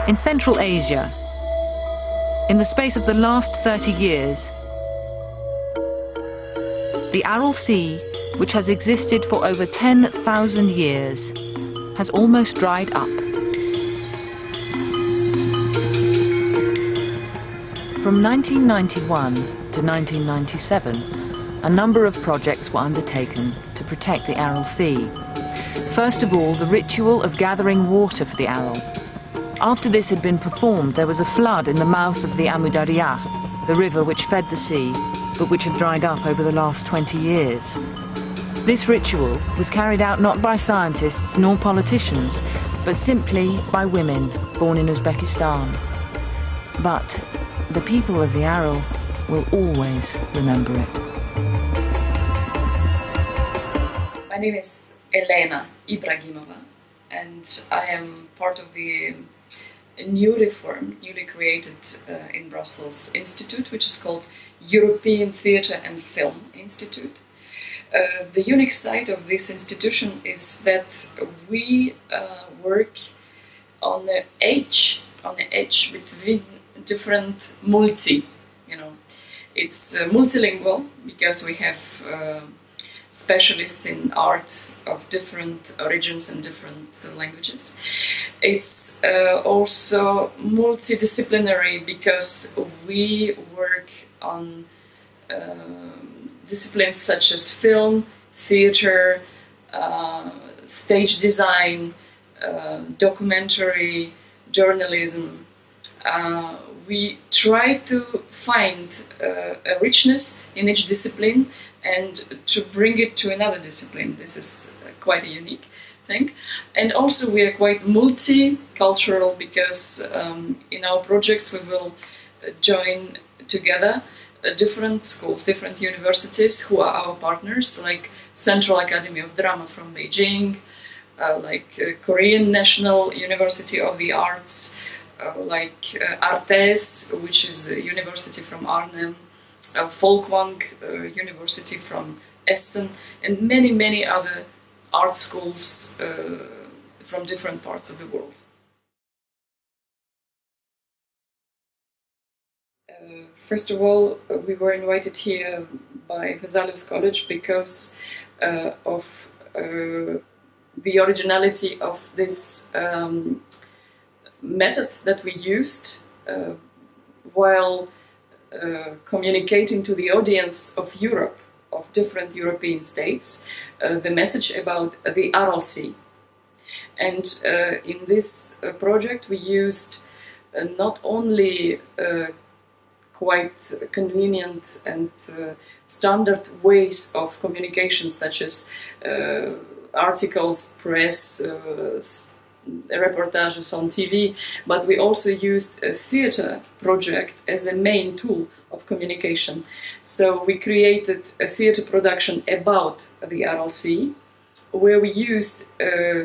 In Central Asia, in the space of the last 30 years, the Aral Sea, which has existed for over 10,000 years, has almost dried up. From 1991 to 1997, a number of projects were undertaken to protect the Aral Sea. First of all, the ritual of gathering water for the Aral. After this had been performed, there was a flood in the mouth of the Amu Darya, the river which fed the sea, but which had dried up over the last 20 years. This ritual was carried out not by scientists nor politicians, but simply by women born in Uzbekistan. But the people of the Aral will always remember it. My name is Elena Ibrahimova, and I am part of the newly created in Brussels institute, which is called European Theatre and Film Institute. The unique side of this institution is that we work on the edge between different it's multilingual because we have specialists in art of different origins and different languages. It's also multidisciplinary because we work on disciplines such as film, theatre, stage design, documentary, journalism. We try to find a richness in each discipline and to bring it to another discipline. This is quite a unique thing. And also we are quite multicultural because in our projects we will join together different schools, different universities who are our partners, like Central Academy of Drama from Beijing, like Korean National University of the Arts, like Artes, which is a university from Arnhem, Folkwang University from Essen, and many other art schools from different parts of the world. First of all, we were invited here by Vesalius College because of the originality of this method that we used while communicating to the audience of Europe, of different European states, the message about the Aral Sea. And in this project we used not only quite convenient and standard ways of communication, such as articles, press, reportages on TV, but we also used a theatre project as a main tool of communication. So we created a theatre production about the Aral Sea, where we used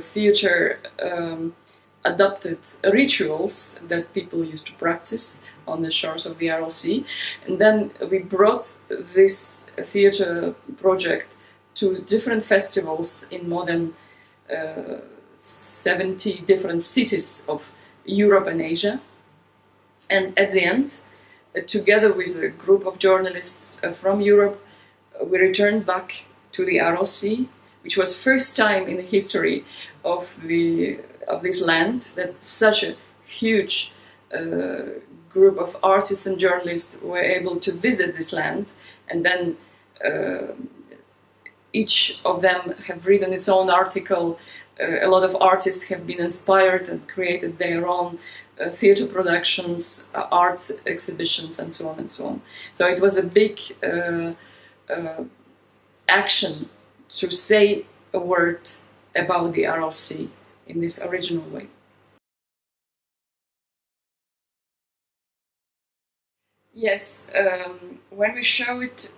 theatre adapted rituals that people used to practice on the shores of the Aral Sea. And then we brought this theatre project to different festivals in more than 70 different cities of Europe and Asia. And at the end, together with a group of journalists from Europe, we returned back to the Aral Sea, which was first time in the history of this land that such a huge group of artists and journalists were able to visit this land, and then each of them have written its own article. A lot of artists have been inspired and created their own theatre productions, arts exhibitions, and so on and so on. So it was a big action to say a word about the Aral Sea in this original way. Yes, when we show it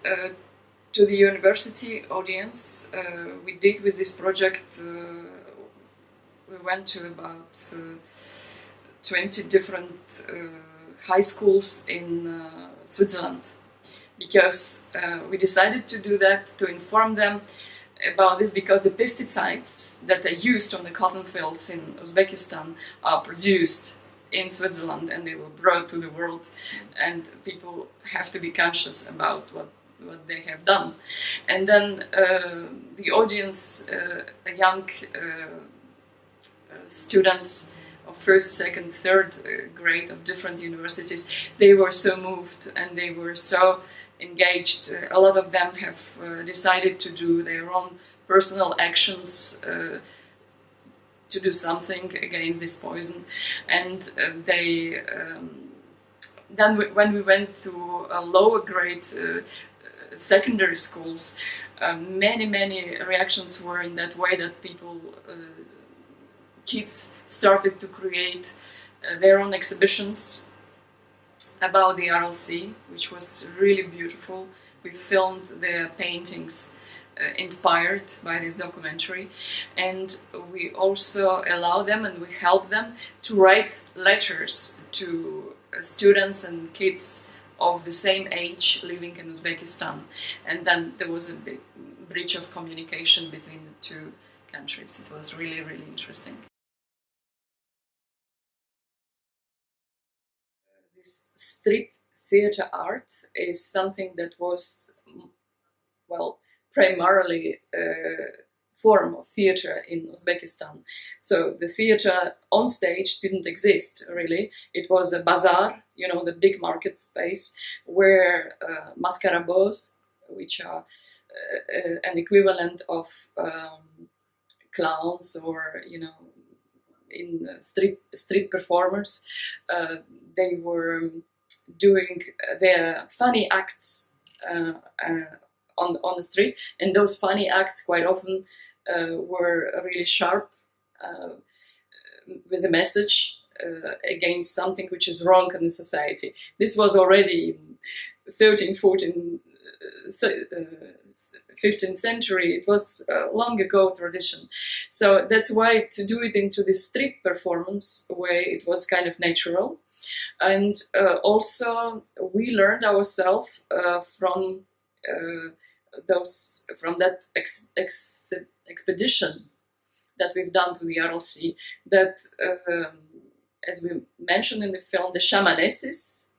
to the university audience, we did with this project, we went to about 20 different high schools in Switzerland, because we decided to do that, to inform them about this, because the pesticides that are used on the cotton fields in Uzbekistan are produced in Switzerland, and they were brought to the world, and people have to be conscious about what they have done. And then the audience, young students of first, second, third grade of different universities, they were so moved and they were so engaged. A lot of them have decided to do their own personal actions to do something against this poison. And then when we went to a lower grade secondary schools, many reactions were in that way, that kids started to create their own exhibitions about the Aral Sea, which was really beautiful. We filmed their paintings inspired by this documentary, and we also allow them and we help them to write letters to students and kids of the same age living in Uzbekistan. And then there was a big bridge of communication between the two countries. It was really interesting. This street theater art is something that was, well, primarily form of theater in Uzbekistan. So the theater on stage didn't exist, really. It was a bazaar, you know, the big market space, where mascarabos, which are an equivalent of clowns, or, you know, in street performers, they were doing their funny acts on the street, and those funny acts quite often were really sharp, with a message against something which is wrong in the society. This was already in 13th, 14th, 15th century. It was a long ago tradition. So that's why to do it into the street performance way, it was kind of natural. And also we learned ourselves from that expedition that we've done to the Aral Sea, that as we mentioned in the film, the shamanesses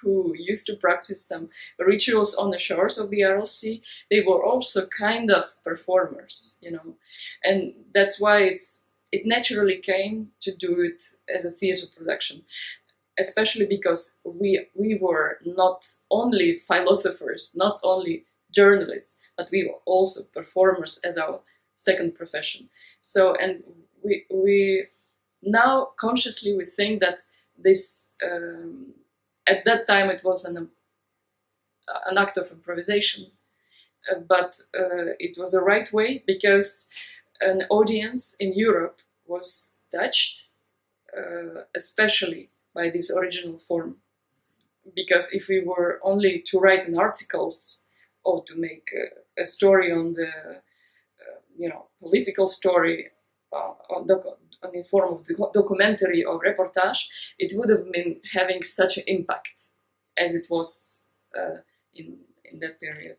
who used to practice some rituals on the shores of the Aral Sea, they were also kind of performers, you know, and that's why it naturally came to do it as a theater production, especially because we were not only philosophers, not only journalists, but we were also performers as our second profession. So, and we now consciously we think that this at that time it was an act of improvisation, but it was the right way, because an audience in Europe was touched, especially by this original form. Because if we were only to write in articles or to make a story on the, you know, political story on the form of the documentary or reportage, it would have been having such an impact as it was in that period.